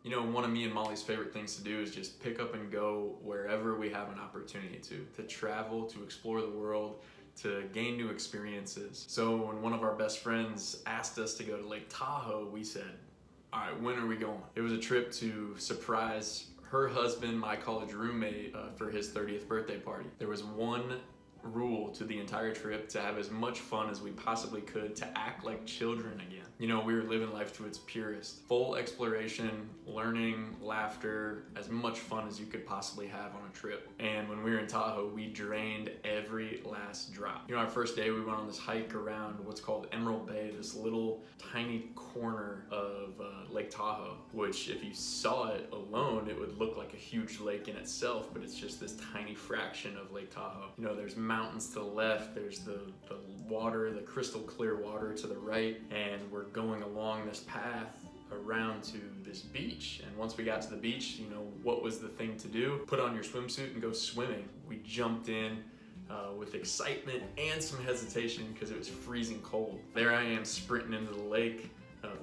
You know, one of me and Molly's favorite things to do is just pick up and go wherever we have an opportunity to travel, to explore the world, to gain new experiences. So when one of our best friends asked us to go to Lake Tahoe, we said, all right, when are we going? It was a trip to surprise her husband, my college roommate, for his 30th birthday party. There was one rule to the entire trip: to have as much fun as we possibly could, to act like children again. You know, we were living life to its purest. Full exploration, learning, laughter, as much fun as you could possibly have on a trip. And when we were in Tahoe, we drained every last drop. You know, our first day we went on this hike around what's called Emerald Bay, this little tiny corner of Lake Tahoe, which if you saw it alone, it would look like a huge lake in itself, but it's just this tiny fraction of Lake Tahoe. You know, there's mountains to the left, there's the water, the crystal clear water to the right, and we're going along this path around to this beach. And once we got to the beach, you know, what was the thing to do? Put on your swimsuit and go swimming. We jumped in with excitement and some hesitation because it was freezing cold. There I am sprinting into the lake,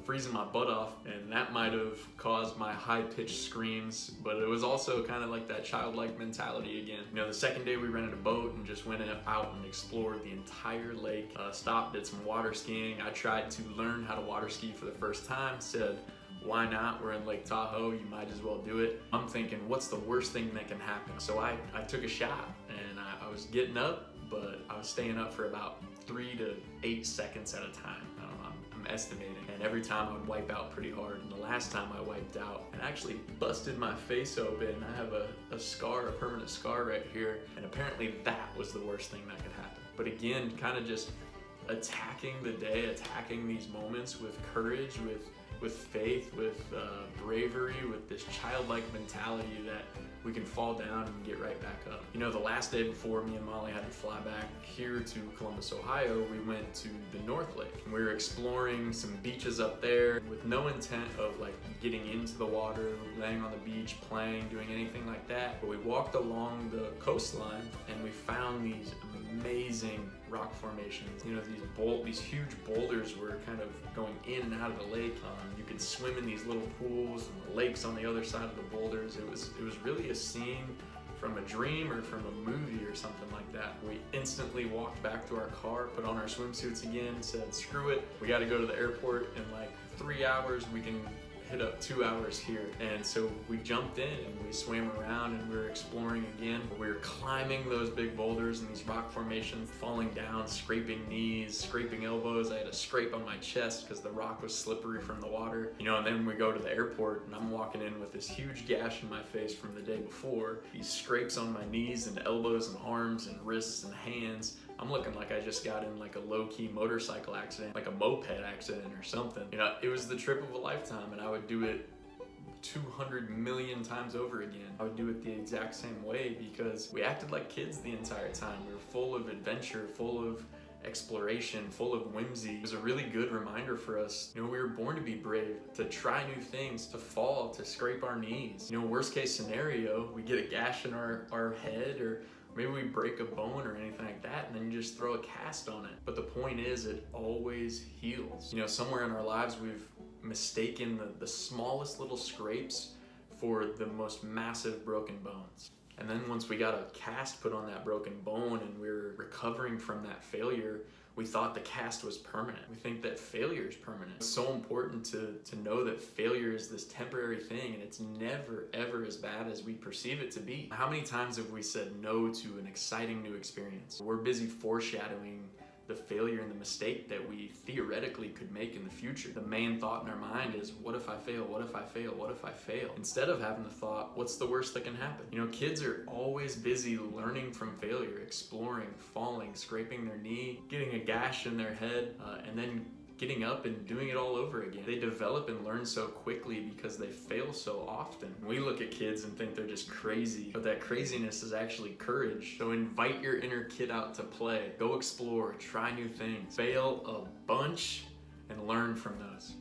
freezing my butt off, and that might have caused my high-pitched screams, but it was also kind of like that childlike mentality again. You know, the second day we rented a boat and just went out and explored the entire lake, stopped, did some water skiing. I tried to learn how to water ski for the first time, said, why not? We're in Lake Tahoe, you might as well do it. I'm thinking, what's the worst thing that can happen? So I took a shot, and I was getting up, but I was staying up for about 3 to 8 seconds at a time. I don't know, I'm estimating. And every time I would wipe out pretty hard. And the last time I wiped out, and actually busted my face open. I have a scar, a permanent scar right here. And apparently that was the worst thing that could happen. But again, kind of just attacking the day, attacking these moments with courage, with faith, with bravery, with this childlike mentality that we can fall down and get right back up. You know, the last day before me and Molly had to fly back here to Columbus, Ohio, we went to the North Lake. We were exploring some beaches up there with no intent of like getting into the water, laying on the beach, playing, doing anything like that. But we walked along the coastline and we found these amazing rock formations. You know, these huge boulders were kind of going in and out of the lake. You could swim in these little pools and the lakes on the other side of the boulders. It was really a scene from a dream or from a movie or something like that. We instantly walked back to our car, put on our swimsuits again, said, screw it, we got to go to the airport in like 3 hours. We can hit up 2 hours here. And so we jumped in and we swam around and we were exploring again. We were climbing those big boulders and these rock formations, falling down, scraping knees, scraping elbows. I had a scrape on my chest because the rock was slippery from the water. You know, and then we go to the airport and I'm walking in with this huge gash in my face from the day before, these scrapes on my knees and elbows and arms and wrists and hands. I'm looking like I just got in like a low-key motorcycle accident, like a moped accident or something. You know, it was the trip of a lifetime, and I would do it 200 million times over again. I would do it the exact same way because we acted like kids the entire time. We were full of adventure, full of exploration, full of whimsy. It was a really good reminder for us. You know, we were born to be brave, to try new things, to fall, to scrape our knees. You know, worst case scenario, we get a gash in our head, or maybe we break a bone or anything like that, and then you just throw a cast on it. But the point is, it always heals. You know, somewhere in our lives, we've mistaken the smallest little scrapes for the most massive broken bones. And then once we got a cast put on that broken bone and we were recovering from that failure, we thought the cast was permanent. We think that failure is permanent. It's so important to know that failure is this temporary thing and it's never, ever as bad as we perceive it to be. How many times have we said no to an exciting new experience? We're busy foreshadowing the failure and the mistake that we theoretically could make in the future. The main thought in our mind is, what if I fail? What if I fail? What if I fail? Instead of having the thought, what's the worst that can happen? You know, kids are always busy learning from failure, exploring, falling, scraping their knee, getting a gash in their head, and then getting up and doing it all over again. They develop and learn so quickly because they fail so often. We look at kids and think they're just crazy, but that craziness is actually courage. So invite your inner kid out to play. Go explore, try new things, fail a bunch, and learn from those.